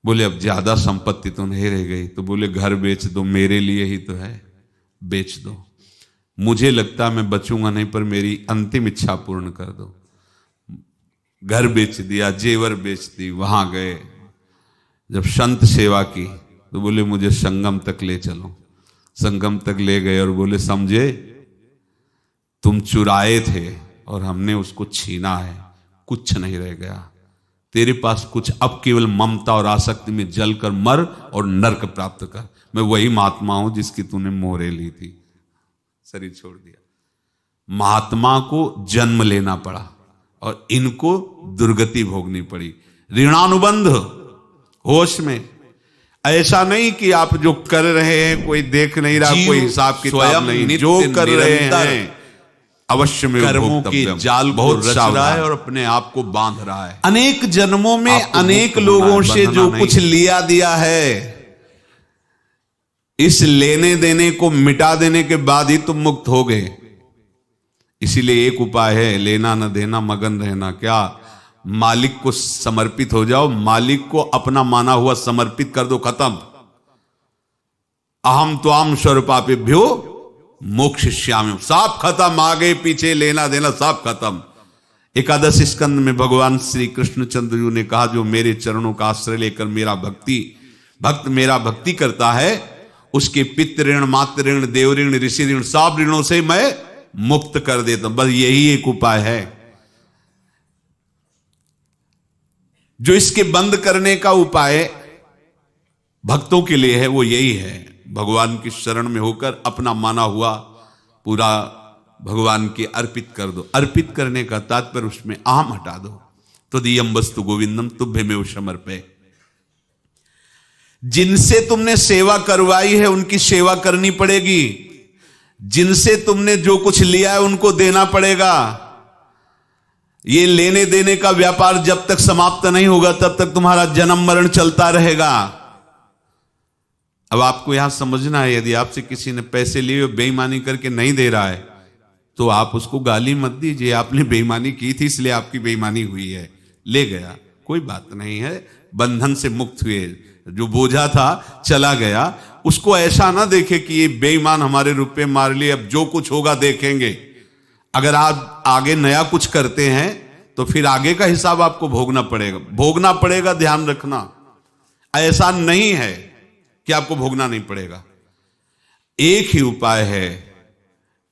बोले अब ज्यादा संपत्ति तो नहीं रह गई, तो बोले घर बेच दो, मेरे लिए ही तो है, बेच दो। मुझे लगता मैं बचूंगा नहीं, पर मेरी अंतिम इच्छा पूर्ण कर दो। घर बेच दिया, जेवर बेच दी। वहां गए, जब संत सेवा की तो बोले मुझे संगम तक ले चलो। संगम तक ले गए और बोले समझे, तुम चुराए थे और हमने उसको छीना है, कुछ नहीं रह गया तेरे पास कुछ, अब केवल ममता और आसक्ति में जलकर मर और नरक प्राप्त कर। मैं वही महात्मा हूं जिसकी तूने मोहरे ली थी, शरीर छोड़ दिया। महात्मा को जन्म लेना पड़ा और इनको दुर्गति भोगनी पड़ी। ऋणानुबंध, होश में। ऐसा नहीं कि आप जो कर रहे हैं कोई देख नहीं रहा, कोई हिसाब किताब नहीं, जो कर रहे हैं अवश्य में कर्मों के जाल बहुत रच रहा है और अपने आप को बांध रहा है। अनेक जन्मों में अनेक लोगों से जो कुछ लिया दिया है, इस लेने देने को मिटा देने के बाद ही तुम मुक्त हो गए। इसीलिए एक उपाय है, लेना न देना, मगन रहना। क्या? मालिक को समर्पित हो जाओ, मालिक को अपना माना हुआ समर्पित कर दो, खत्म। अहम त्वाम स्वरूपापेभ्यो मोक्षयिष्यामि, सब खत्म। आगे पीछे लेना देना सब खत्म। एकादश स्कंद में भगवान श्री कृष्णचंद्र जी ने कहा, जो मेरे चरणों का आश्रय लेकर भक्त मेरा भक्ति करता है, उसके पितृ ऋण, मातृ ऋण, देव ऋण, ऋषि ऋण, सब ऋणों से मैं मुक्त कर देता हूं। बस यही एक उपाय है जो इसके बंद करने का उपाय भक्तों के लिए है, वो यही है, भगवान की शरण में होकर अपना माना हुआ पूरा भगवान के अर्पित कर दो। अर्पित करने का तात्पर्य उसमें अहम हटा दो। तो दियम वस्तु गोविंदम तुभ्यमेव समर्पये। जिनसे तुमने सेवा करवाई है उनकी सेवा करनी पड़ेगी, जिनसे तुमने जो कुछ लिया है उनको देना पड़ेगा। ये लेने देने का व्यापार जब तक समाप्त नहीं होगा तब तक तुम्हारा जन्म मरण चलता रहेगा। अब आपको यहां समझना है, यदि आपसे किसी ने पैसे लिए और बेईमानी करके नहीं दे रहा है तो आप उसको गाली मत दीजिए, आपने बेईमानी की थी इसलिए आपकी बेईमानी हुई है, ले गया, कोई बात नहीं है, बंधन से मुक्त हुए, जो बोझा था चला गया। उसको ऐसा ना देखे कि ये बेईमान हमारे रुपए मार लिए, अब जो कुछ होगा देखेंगे। अगर आप आगे नया कुछ करते हैं तो फिर आगे का हिसाब आपको भोगना पड़ेगा, ध्यान रखना। ऐसा नहीं है कि आपको भोगना नहीं पड़ेगा। एक ही उपाय है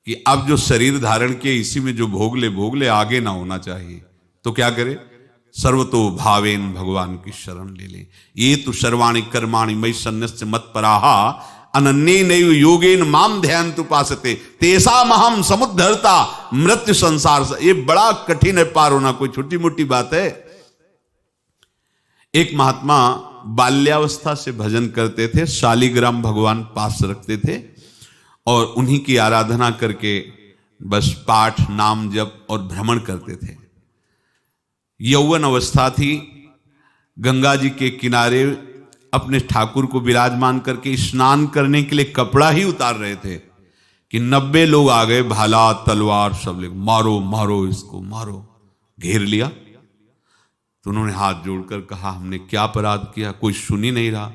कि अब जो शरीर धारण किए इसी में जो भोग ले, आगे ना होना चाहिए। तो क्या करे? सर्वतो भावेन भगवान की शरण ले ले। ये तो सर्वाणि कर्माणि मयि सन्न्यस्य मत्पराहा अनन्येनैव योगेन माम ध्यायन्तु उपासते तेषामहं समुद्धर्ता मृत्यु संसार से। ये बड़ा कठिन है पार होना, कोई छोटी मोटी बात है। एक महात्मा बाल्यावस्था से भजन करते थे, शालिग्राम भगवान पास रखते थे और उन्हीं की आराधना करके बस पाठ, नाम, जप और भ्रमण करते थे। यौवन अवस्था थी, गंगा जी के किनारे अपने ठाकुर को विराजमान करके स्नान करने के लिए कपड़ा ही उतार रहे थे कि 90 लोग आ गए, भाला तलवार सब ले, मारो मारो इसको मारो, घेर लिया। तो उन्होंने हाथ जोड़कर कहा, हमने क्या अपराध किया? कोई सुन ही नहीं रहा।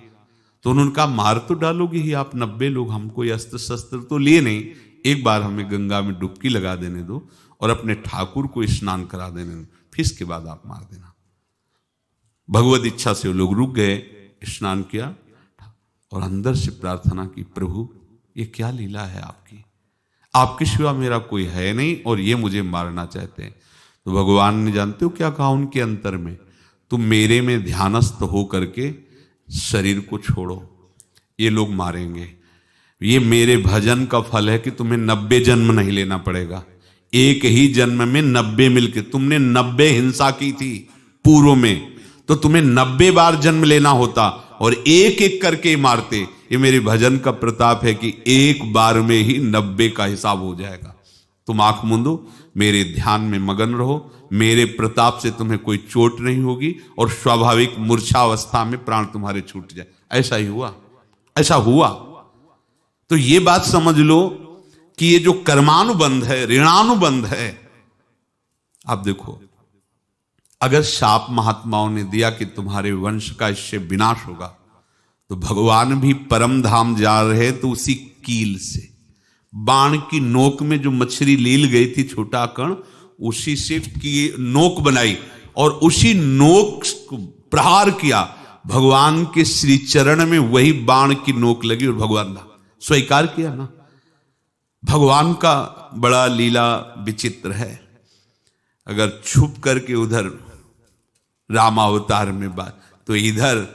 तो उन्होंने कहा, मार तो डालोगे ही आप, 90 लोग, हम कोई अस्त्र शस्त्र तो लिए नहीं, एक बार हमें गंगा में डुबकी लगा देने दो और अपने ठाकुर को स्नान करा देने दो, फिर इसके बाद आप मार देना। भगवत इच्छा से वो लोग रुक गए, स्नान किया और अंदर से प्रार्थना की, प्रभु ये क्या लीला है आपकी, आपके सिवा मेरा कोई है नहीं और ये मुझे मारना चाहते हैं। तो भगवान ने जानते हो क्या कहा उनके अंतर में? तुम मेरे में ध्यानस्थ हो करके शरीर को छोड़ो, ये लोग मारेंगे। ये मेरे भजन का फल है कि तुम्हें 90 जन्म नहीं लेना पड़ेगा, एक ही जन्म में 90 मिलके। तुमने 90 हिंसा की थी पूर्व में, तो तुम्हें 90 बार जन्म लेना होता और एक एक करके मारते। ये मेरे भजन का प्रताप है कि एक बार में ही 90 का हिसाब हो जाएगा। तुम आंख मूंदो, मेरे ध्यान में मगन रहो, मेरे प्रताप से तुम्हें कोई चोट नहीं होगी और स्वाभाविक मूर्छावस्था में प्राण तुम्हारे छूट जाए। ऐसा ही हुआ, ऐसा हुआ। तो ये बात समझ लो कि ये जो कर्मानुबंध है, ऋणानुबंध है। आप देखो, अगर शाप महात्माओं ने दिया कि तुम्हारे वंश का इससे विनाश होगा, तो भगवान भी परम धाम जा रहे तो उसी कील से, बाण की नोक में जो मछली लील गई थी छोटा कण, उसी से की नोक बनाई और उसी नोक को प्रहार किया। भगवान के श्री चरण में वही बाण की नोक लगी और भगवान ने स्वीकार किया ना। भगवान का बड़ा लीला विचित्र है। अगर छुप करके उधर रामावतार में बात, तो इधर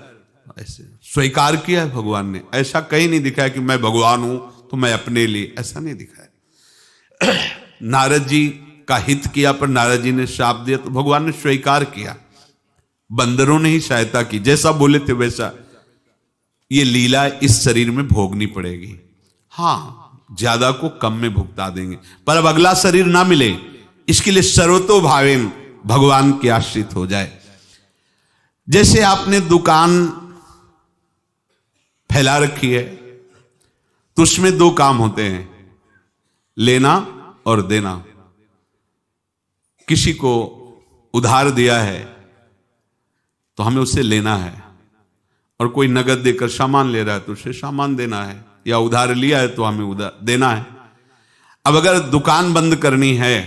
ऐसे स्वीकार किया है भगवान ने। ऐसा कहीं नहीं दिखाया कि मैं भगवान हूं तो मैं अपने लिए, ऐसा नहीं दिखाया। नारद जी का हित किया पर नारद जी ने शाप दिया तो भगवान ने स्वीकार किया। बंदरों ने ही सहायता की, जैसा बोले थे वैसा। ये लीला इस शरीर में भोगनी पड़ेगी। हाँ, ज्यादा को कम में भुगता देंगे, पर अब अगला शरीर ना मिले, इसके लिए सर्वतो भावेन भगवान के आश्रित हो जाए। जैसे आपने दुकान फैला रखी है तो उसमें दो काम होते हैं, लेना और देना। किसी को उधार दिया है तो हमें उसे लेना है, और कोई नगद देकर सामान ले रहा है तो उसे सामान देना है, या उधार लिया है तो हमें उधार देना है। अब अगर दुकान बंद करनी है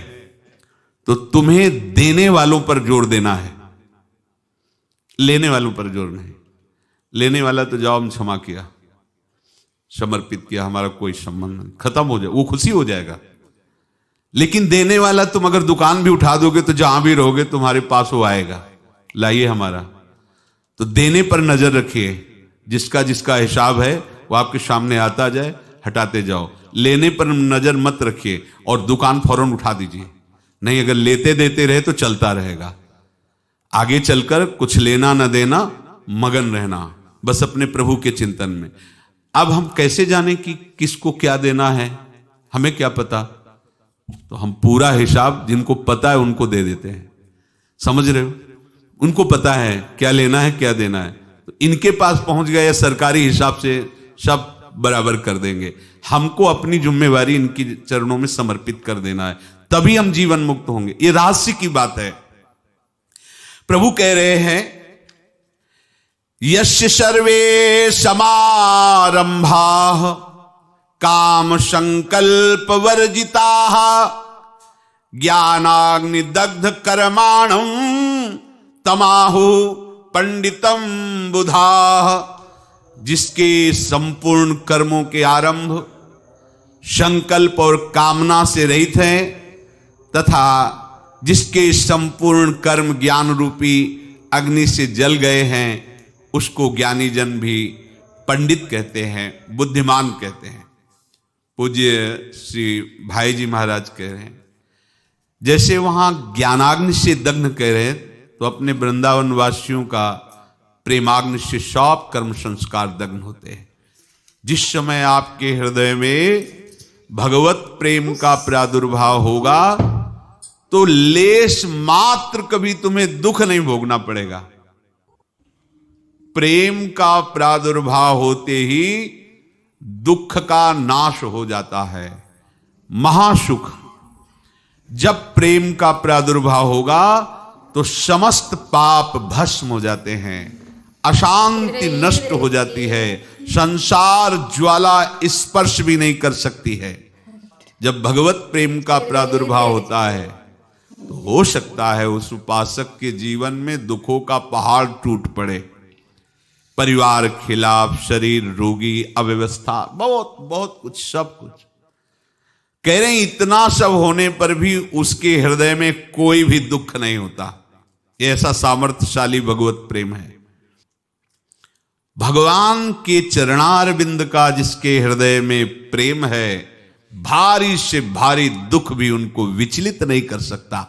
तो तुम्हें देने वालों पर जोर देना है, लेने वालों पर जोर नहीं। लेने वाला तो जाओ हम क्षमा किया, समर्पित किया, हमारा कोई संबंध नहीं, खत्म हो जाए, वो खुशी हो जाएगा। लेकिन देने वाला तुम अगर दुकान भी उठा दोगे तो जहां भी रहोगे तुम्हारे पास वो आएगा, लाइए हमारा। तो देने पर नजर रखिए, जिसका जिसका हिसाब है वो आपके सामने आता जाए, हटाते जाओ। लेने पर नजर मत रखिए और दुकान फौरन उठा दीजिए, नहीं अगर लेते देते रहे तो चलता रहेगा। आगे चलकर कुछ लेना न देना, मगन रहना बस अपने प्रभु के चिंतन में। अब हम कैसे जाने कि किसको क्या देना है, हमें क्या पता? तो हम पूरा हिसाब जिनको पता है उनको दे देते हैं, समझ रहे हो? उनको पता है क्या लेना है क्या देना है, तो इनके पास पहुंच गए, सरकारी हिसाब से सब बराबर कर देंगे। हमको अपनी जिम्मेवारी इनकी चरणों में समर्पित कर देना है, तभी हम जीवन मुक्त होंगे। ये रहस्य की बात है। प्रभु कह रहे हैं, यस्य सर्वे समारंभा काम संकल्प वर्जिता ज्ञानाग्नि दग्ध कर्माणं तमाहु पंडितम बुधा। जिसके संपूर्ण कर्मों के आरंभ संकल्प और कामना से रहित हैं, तथा जिसके संपूर्ण कर्म ज्ञान रूपी अग्नि से जल गए हैं, उसको ज्ञानी जन भी पंडित कहते हैं, बुद्धिमान कहते हैं। पूज्य श्री भाई जी महाराज कह रहे हैं, जैसे वहां ज्ञानाग्नि से दग्ध कह रहे हैं, तो अपने वृंदावन वासियों का प्रेमाग्नि से सब कर्म संस्कार दग्न होते हैं। जिस समय आपके हृदय में भगवत प्रेम का प्रादुर्भाव होगा तो लेश मात्र कभी तुम्हें दुख नहीं भोगना पड़ेगा। प्रेम का प्रादुर्भाव होते ही दुख का नाश हो जाता है, महासुख। जब प्रेम का प्रादुर्भाव होगा तो समस्त पाप भस्म हो जाते हैं, अशांति नष्ट हो जाती है, संसार ज्वाला स्पर्श भी नहीं कर सकती है। जब भगवत प्रेम का प्रादुर्भाव होता है तो हो सकता है उस उपासक के जीवन में दुखों का पहाड़ टूट पड़े, परिवार खिलाफ, शरीर रोगी, अव्यवस्था, बहुत बहुत कुछ, सब कुछ। कह रहे हैं इतना सब होने पर भी उसके हृदय में कोई भी दुख नहीं होता। ये ऐसा सामर्थ्यशाली भगवत प्रेम है। भगवान के चरणारविंद का जिसके हृदय में प्रेम है, भारी से भारी दुख भी उनको विचलित नहीं कर सकता।